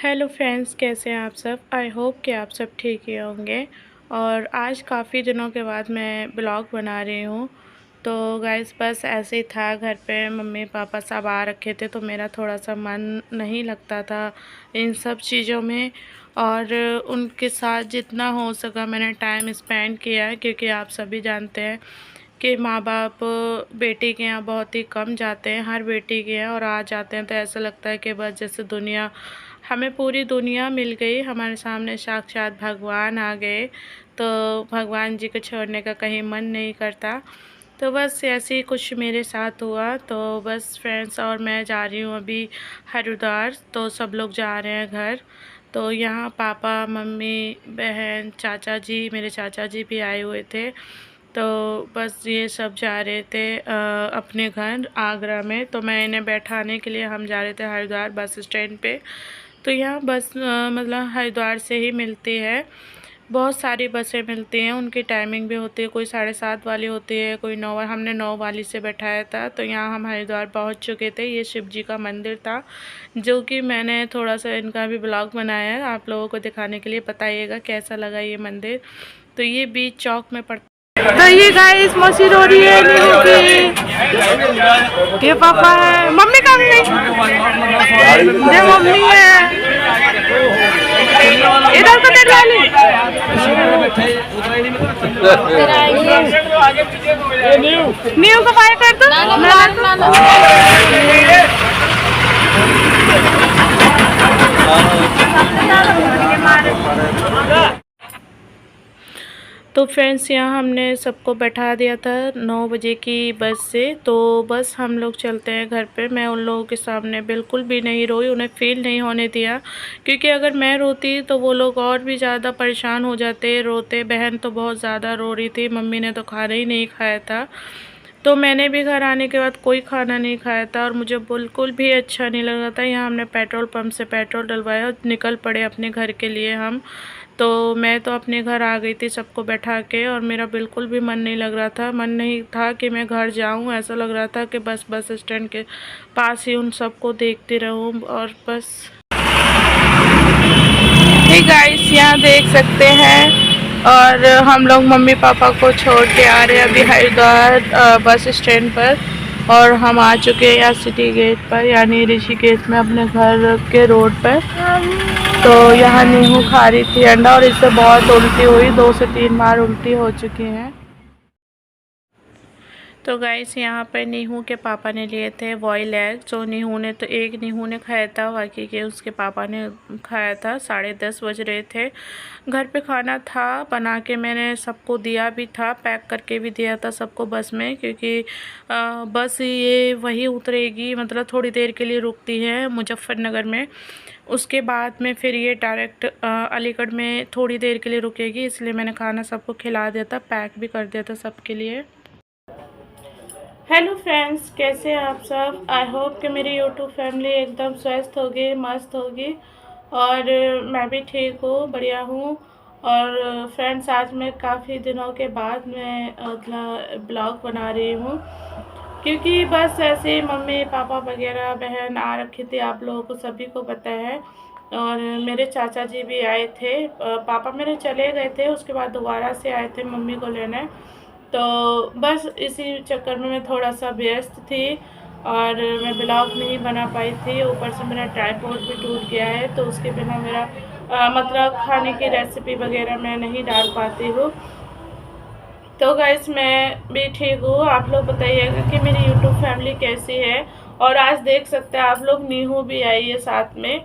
Hello friends, कैसे हैं आप सब। आई होप कि आप सब ठीक ही होंगे। और आज काफ़ी दिनों के बाद मैं ब्लॉग बना रही हूँ। तो गाइस बस ऐसे ही था, घर पे मम्मी पापा सब आ रखे थे तो मेरा थोड़ा सा मन नहीं लगता था इन सब चीज़ों में। और उनके साथ जितना हो सका मैंने टाइम स्पेंड किया है, क्योंकि आप सभी जानते हैं कि माँ बाप बेटी के यहाँ बहुत ही कम जाते हैं। हर बेटी के यहाँ और आ जाते हैं तो ऐसा लगता है कि बस जैसे दुनिया, हमें पूरी दुनिया मिल गई, हमारे सामने साक्षात भगवान आ गए। तो भगवान जी को छोड़ने का कहीं मन नहीं करता। तो बस ऐसे ही कुछ मेरे साथ हुआ। तो बस फ्रेंड्स और मैं जा रही हूँ अभी हरिद्वार। तो सब लोग जा रहे हैं घर। तो यहाँ पापा मम्मी बहन चाचा जी, मेरे चाचा जी भी आए हुए थे। तो बस ये सब जा रहे थे अपने घर आगरा में। तो मैं इन्हें बैठाने के लिए हम जा रहे थे हरिद्वार बस स्टैंड पे। तो यहाँ बस मतलब हरिद्वार से ही मिलती है। बहुत सारी बसें मिलती हैं, उनकी टाइमिंग भी होती है। कोई 7:30 वाली होती है, कोई 9। हमने 9 वाली से बैठाया था। तो यहाँ हम हरिद्वार पहुँच चुके थे। ये शिव जी का मंदिर था, जो कि मैंने थोड़ा सा इनका भी ब्लॉग बनाया है आप लोगों को दिखाने के लिए। बताइएगा कैसा लगा ये मंदिर। तो ये बीच चौक में पड़ता। तो ये गाइस मौसी रो रही है नीलू की। ये पापा है, मम्मी कहाँ गई? ये मम्मी है। इधर तो देख वाली न्यू को बाय कर दो। तो फ्रेंड्स यहाँ हमने सबको बैठा दिया था 9 बजे की बस से। तो बस हम लोग चलते हैं घर पे। मैं उन लोगों के सामने बिल्कुल भी नहीं रोई, उन्हें फ़ील नहीं होने दिया, क्योंकि अगर मैं रोती तो वो लोग और भी ज़्यादा परेशान हो जाते रोते। बहन तो बहुत ज़्यादा रो रही थी, मम्मी ने तो खाना ही नहीं खाया था। तो मैंने भी घर आने के बाद कोई खाना नहीं खाया था और मुझे बिल्कुल भी अच्छा नहीं लग रहा था। यहाँ हमने पेट्रोल पंप से पेट्रोल डलवाया और निकल पड़े अपने घर के लिए हम। तो मैं तो अपने घर आ गई थी सबको बैठा के, और मेरा बिल्कुल भी मन नहीं लग रहा था। मन नहीं था कि मैं घर जाऊं। ऐसा लग रहा था कि बस बस स्टैंड के पास ही उन सबको देखती रहूं। और बस हे गाइस, यहाँ देख सकते हैं। और हम लोग मम्मी पापा को छोड़ के आ रहे हैं अभी हरिद्वार बस स्टैंड पर। और हम आ चुके हैं यहाँ सिटी गेट पर, यानी ऋषिकेश में, अपने घर के रोड पर। तो यहाँ नींबू खा रही थी अंडा, और इससे बहुत उल्टी हुई, 2 से 3 बार उल्टी हो चुकी हैं। तो गाइस यहाँ पर नीहू के पापा ने लिए थे बॉयल एग। जो नीहू ने तो एक नीहू ने खाया था, बाकी के उसके पापा ने खाया था। 10:30 बज रहे थे। घर पे खाना था बना के, मैंने सबको दिया भी था, पैक करके भी दिया था सबको बस में, क्योंकि बस ये वही उतरेगी, मतलब थोड़ी देर के लिए रुकती है मुजफ्फरनगर में। उसके बाद में फिर ये डायरेक्ट अलीगढ़ में थोड़ी देर के लिए रुकेगी, इसलिए मैंने खाना सबको खिला दिया था, पैक भी कर दिया था सबके लिए। हेलो फ्रेंड्स, कैसे हैं आप सब। आई होप कि मेरी यूट्यूब फैमिली एकदम स्वस्थ होगी, मस्त होगी। और मैं भी ठीक हूँ, बढ़िया हूँ। और फ्रेंड्स आज मैं काफ़ी दिनों के बाद मैं मतलब ब्लॉग बना रही हूँ, क्योंकि बस ऐसे मम्मी पापा वगैरह बहन आ रखी थी, आप लोगों को सभी को पता है। और मेरे चाचा जी भी आए थे। पापा मेरे चले गए थे, उसके बाद दोबारा से आए थे मम्मी को लेने। तो बस इसी चक्कर में मैं थोड़ा सा व्यस्त थी और मैं ब्लॉग नहीं बना पाई थी। ऊपर से मेरा ट्राइपॉड भी टूट गया है, तो उसके बिना मेरा मतलब खाने की रेसिपी वगैरह मैं नहीं डाल पाती हूँ। तो गाइस मैं भी ठीक हूँ। आप लोग बताइएगा कि मेरी यूट्यूब फैमिली कैसी है। और आज देख सकते हैं आप लोग, नीहू भी आई है साथ में।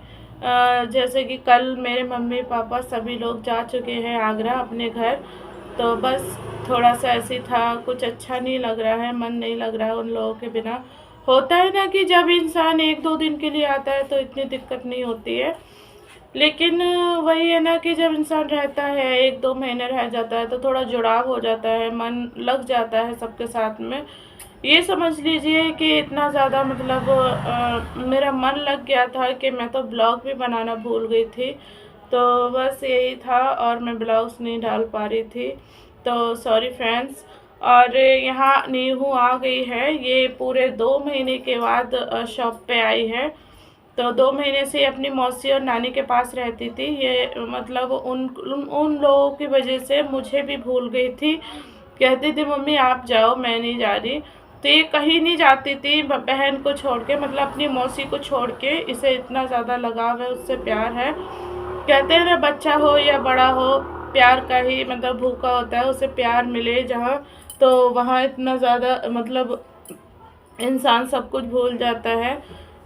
जैसे कि कल मेरे मम्मी पापा सभी लोग जा चुके हैं आगरा अपने घर। तो बस थोड़ा सा ऐसे था, कुछ अच्छा नहीं लग रहा है, मन नहीं लग रहा है उन लोगों के बिना। होता है ना कि जब इंसान 1-2 दिन के लिए आता है तो इतनी दिक्कत नहीं होती है, लेकिन वही है ना कि जब इंसान रहता है 1-2 महीने रह जाता है तो थोड़ा जुड़ाव हो जाता है, मन लग जाता है सबके साथ में। ये समझ लीजिए कि इतना ज़्यादा मतलब मेरा मन लग गया था कि मैं तो ब्लॉग भी बनाना भूल गई थी। तो बस यही था, और मैं ब्लॉग्स नहीं डाल पा रही थी, तो सॉरी फ्रेंड्स। और यहाँ नीहू आ गई है, ये पूरे 2 महीने के बाद शॉप पे आई है। तो 2 महीने से अपनी मौसी और नानी के पास रहती थी। ये मतलब उन लोगों की वजह से मुझे भी भूल गई थी। कहती थी मम्मी आप जाओ, मैं नहीं जा रही। तो ये कहीं नहीं जाती थी बहन को छोड़ के, मतलब अपनी मौसी को छोड़ के। इसे इतना ज़्यादा लगाव है, उससे प्यार है। कहते हैं ना, बच्चा हो या बड़ा हो, प्यार का ही मतलब भूखा होता है। उसे प्यार मिले जहाँ, तो वहाँ इतना ज़्यादा मतलब इंसान सब कुछ भूल जाता है।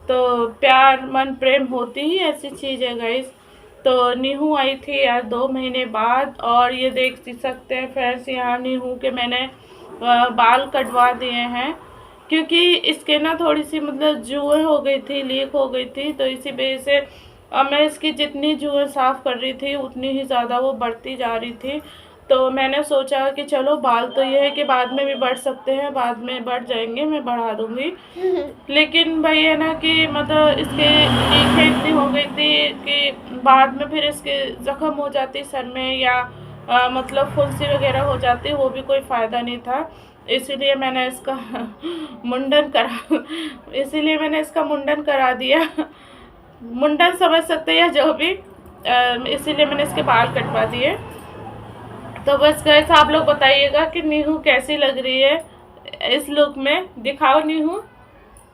तो प्यार मन प्रेम होती ही ऐसी चीज़ है गाइस। तो नीहू आई थी यार 2 महीने बाद, और ये देख सकते हैं फ्रेंड्स यहाँ नीहू के मैंने बाल कटवा दिए हैं। क्योंकि इसके ना थोड़ी सी मतलब जुएँ हो गई थी, लीक हो गई थी, तो इसी वजह से अब मैं इसकी जितनी जुएँ साफ़ कर रही थी उतनी ही ज़्यादा वो बढ़ती जा रही थी। तो मैंने सोचा कि चलो बाल तो ये है कि बाद में भी बढ़ सकते हैं, बाद में बढ़ जाएंगे, मैं बढ़ा दूंगी। लेकिन भाई है ना कि मतलब इसके लीकें इतनी हो गई थी कि बाद में फिर इसके ज़ख्म हो जाती सर में, या मतलब फुंसी वगैरह हो जाती, वो भी कोई फ़ायदा नहीं था। इसीलिए मैंने इसका मुंडन करा दिया। मुंडन समझ सकते हैं या जो भी, इसीलिए मैंने इसके बाल कटवा दिए। तो बस गाइस आप लोग बताइएगा कि नीहू कैसी लग रही है इस लुक में। दिखाओ नीहू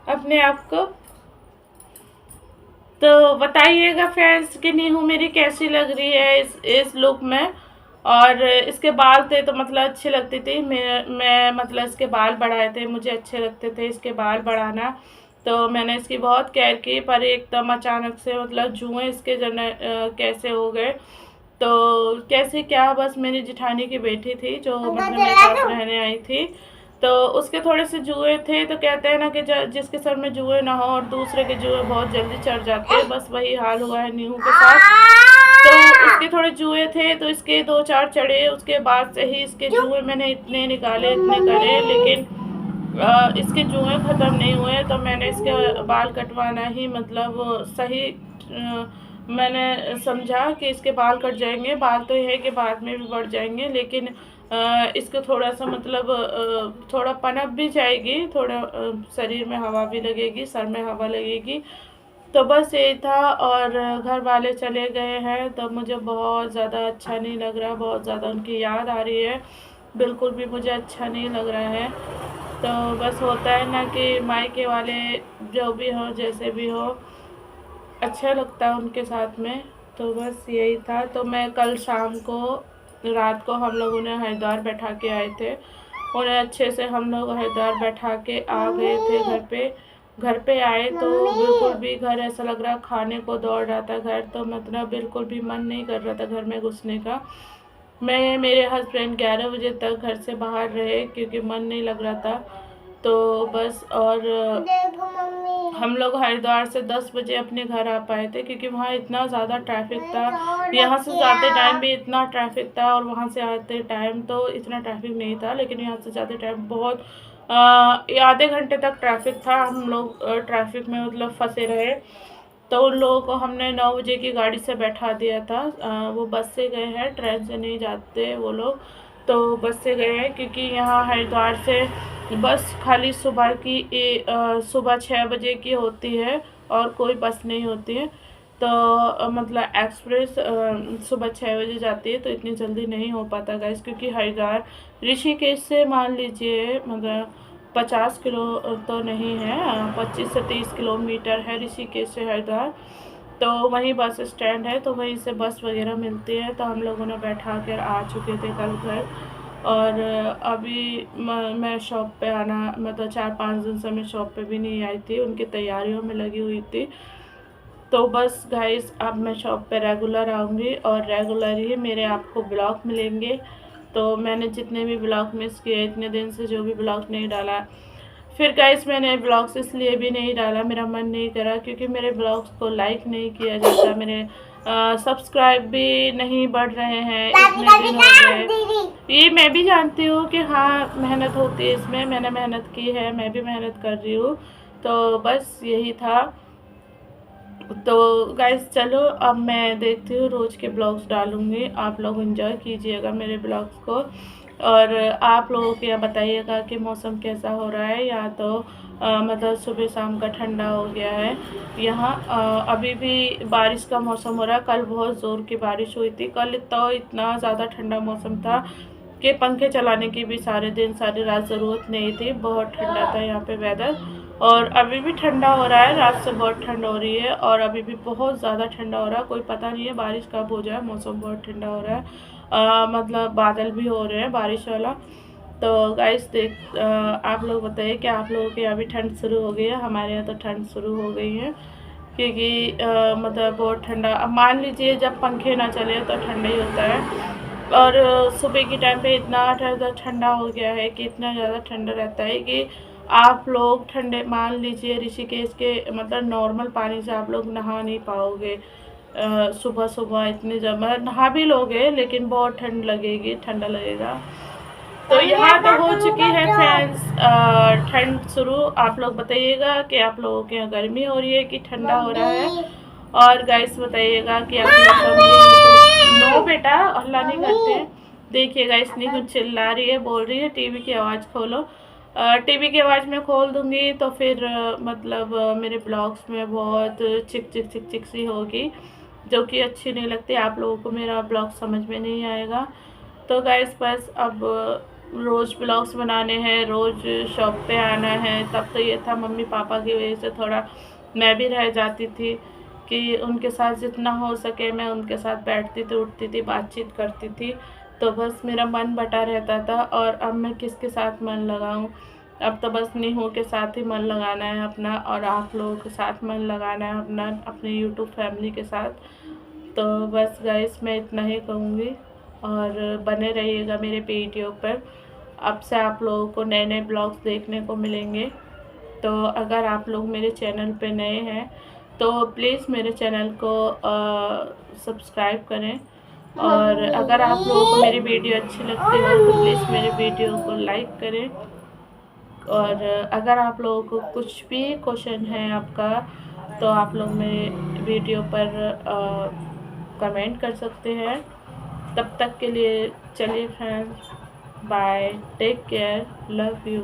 अपने आप को, तो बताइएगा फ्रेंड्स कि नीहू मेरी कैसी लग रही है इस लुक में। और इसके बाल थे तो मतलब अच्छे लगती थी। मैं मतलब इसके बाल बढ़ाए थे, मुझे अच्छे लगते थे इसके बाल बढ़ाना। तो मैंने इसकी बहुत केयर की, पर एकदम अचानक से मतलब जुएँ इसके कैसे हो गए। तो कैसे क्या, बस मेरी जिठानी की बेटी थी जो मतलब मेरे पास रहने आई थी। तो उसके थोड़े से जुए थे, तो कहते हैं ना कि जिसके सर में जुए ना हो और दूसरे के जुए बहुत जल्दी चढ़ जाते हैं। बस वही हाल हुआ है नीहू के साथ। तो उसके थोड़े जुए थे तो इसके 2-4 चढ़े। उसके बाद से ही इसके जुए मैंने इतने निकाले, इतने करे, लेकिन इसके जुए ख़त्म नहीं हुए। तो मैंने इसके बाल कटवाना ही मतलब सही मैंने समझा कि इसके बाल कट जाएंगे। बाल तो ये है कि बाद में भी बढ़ जाएंगे, लेकिन इसको थोड़ा सा मतलब थोड़ा पनप भी जाएगी, थोड़ा शरीर में हवा भी लगेगी, सर में हवा लगेगी। तो बस यही था। और घर वाले चले गए हैं तो मुझे बहुत ज़्यादा अच्छा नहीं लग रहा, बहुत ज़्यादा उनकी याद आ रही है। बिल्कुल भी मुझे अच्छा नहीं लग रहा है। तो बस होता है ना कि मायके वाले जो भी हो, जैसे भी हो, अच्छा लगता है उनके साथ में। तो बस यही था। तो मैं कल शाम को, रात को हम लोग उन्हें हरिद्वार बैठा के आए थे। उन्हें अच्छे से हम लोग हरिद्वार बैठा के आ गए थे घर पे। घर पे आए तो बिल्कुल भी घर ऐसा लग रहा खाने को दौड़ रहा था घर, तो मतलब बिल्कुल भी मन नहीं कर रहा था घर में घुसने का। मैं मेरे हस्बैंड 11 बजे तक घर से बाहर रहे क्योंकि मन नहीं लग रहा था। तो बस, और हम लोग हरिद्वार से 10 बजे अपने घर आ पाए थे क्योंकि वहाँ इतना ज़्यादा ट्रैफिक था। यहाँ से जाते टाइम भी इतना ट्रैफिक था और वहाँ से आते टाइम तो इतना ट्रैफिक नहीं था, लेकिन यहाँ से जाते टाइम बहुत आधे घंटे तक ट्रैफिक था। हम लोग ट्रैफिक में मतलब फंसे रहे। तो उन लोगों को हमने 9 बजे की गाड़ी से बैठा दिया था। वो बस से गए हैं, ट्रेन से नहीं जाते वो लोग, तो बस से गए हैं क्योंकि यहाँ हरिद्वार से बस खाली सुबह 6 बजे की होती है और कोई बस नहीं होती है। तो मतलब एक्सप्रेस सुबह 6 बजे जाती है, तो इतनी जल्दी नहीं हो पाता गाइस, क्योंकि हरिद्वार ऋषिकेश से मान लीजिए मतलब 50 किलो तो नहीं है, 25 से 30 किलोमीटर है ऋषिकेश से हरिद्वार। तो वहीं बस स्टैंड है, तो वहीं से बस वगैरह मिलती है। तो हम लोगों ने बैठा कर आ चुके थे कल घर। और अभी मैं शॉप पे आना मतलब 4-5 दिन से मैं शॉप पे भी नहीं आई थी, उनकी तैयारियों में लगी हुई थी। तो बस गाइस अब मैं शॉप पे रेगुलर आऊँगी और रेगुलर ही मेरे आपको ब्लॉग मिलेंगे। तो मैंने जितने भी ब्लॉग मिस किए इतने दिन से, जो भी ब्लॉग नहीं डाला, फिर गाइस मैंने ब्लॉग्स इसलिए भी नहीं डाला, मेरा मन नहीं करा, क्योंकि मेरे ब्लॉग्स को लाइक नहीं किया जाता, मेरे सब्सक्राइब भी नहीं बढ़ रहे हैं इतने दिन हो गए। ये मैं भी जानती हूँ कि हाँ मेहनत होती है इसमें, मैंने मेहनत की है, मैं भी मेहनत कर रही हूँ। तो बस यही था। तो गाइस चलो अब मैं देखती हूँ, रोज़ के ब्लॉग्स डालूँगी, आप लोग एंजॉय कीजिएगा मेरे ब्लॉग्स को। और आप लोगों के यहाँ बताइएगा कि मौसम कैसा हो रहा है। या तो मतलब सुबह शाम का ठंडा हो गया है। यहाँ अभी भी बारिश का मौसम हो रहा है। कल बहुत ज़ोर की बारिश हुई थी। कल तो इतना ज़्यादा ठंडा मौसम था कि पंखे चलाने की भी सारे दिन सारी रात ज़रूरत नहीं थी। बहुत ठंडा था यहाँ पे वेदर। और अभी भी ठंडा हो रहा है, रात से बहुत ठंड हो रही है और अभी भी बहुत ज़्यादा ठंडा हो रहा है। कोई पता नहीं है बारिश कब हो जाए, मौसम बहुत ठंडा हो रहा है। मतलब बादल भी हो रहे हैं बारिश वाला। तो गाइस आप लोग बताइए कि आप लोगों के यहाँ भी ठंड शुरू हो गई है। हमारे यहाँ तो ठंड शुरू हो गई है क्योंकि मतलब बहुत ठंडा। अब मान लीजिए जब पंखे ना चले तो ठंडा ही होता है। और सुबह के टाइम पे इतना ज़्यादा ठंडा हो गया है कि इतना ज़्यादा ठंडा रहता है कि आप लोग ठंडे, मान लीजिए ऋषिकेश के मतलब नॉर्मल पानी से आप लोग नहा नहीं पाओगे। सुबह सुबह इतनी जब मतलब नहा भी लोगे लेकिन बहुत ठंड लगेगी, ठंडा लगेगा। तो यहाँ तो हो चुकी है फ्रेंड्स ठंड शुरू। आप लोग बताइएगा कि आप लोगों के यहाँ गर्मी हो रही है कि ठंडा हो रहा है। और गाइस बताइएगा कि आप लोग नो बेटा हल्ला नहीं करते हैं। देखिए गाइस नहीं कुछ चिल्ला रही है, बोल रही है टीवी की आवाज़ खोलो। टीवी की आवाज़ में खोल दूंगी तो फिर मतलब मेरे ब्लॉग्स में बहुत चिक चिक चिक चिक सी होगी, जो कि अच्छी नहीं लगती। आप लोगों को मेरा ब्लॉग समझ में नहीं आएगा। तो गाइस बस अब रोज़ ब्लॉग्स बनाने हैं, रोज़ शॉप पे आना है। तब तो ये था मम्मी पापा की वजह से थोड़ा मैं भी रह जाती थी कि उनके साथ जितना हो सके मैं उनके साथ बैठती थी, उठती थी, बातचीत करती थी। तो बस मेरा मन बटा रहता था। और अब मैं किसके साथ मन लगाऊं? अब तो बस नीहू के साथ ही मन लगाना है अपना, और आप लोगों के साथ मन लगाना है अपना, अपने यूट्यूब फैमिली के साथ। तो बस गाइस मैं इतना ही कहूँगी और बने रहिएगा मेरे वीडियो पर। अब से आप लोगों को नए नए ब्लॉग्स देखने को मिलेंगे। तो अगर आप लोग मेरे चैनल पे नए हैं तो प्लीज़ मेरे चैनल को सब्सक्राइब करें। और अगर आप लोगों को मेरी वीडियो अच्छी लगती हो तो प्लीज़ मेरे वीडियो को लाइक करें। और अगर आप लोगों को कुछ भी क्वेश्चन है आपका तो आप लोग मेरे वीडियो पर कमेंट कर सकते हैं। तब तक के लिए चलिए friends, bye, take care, love you.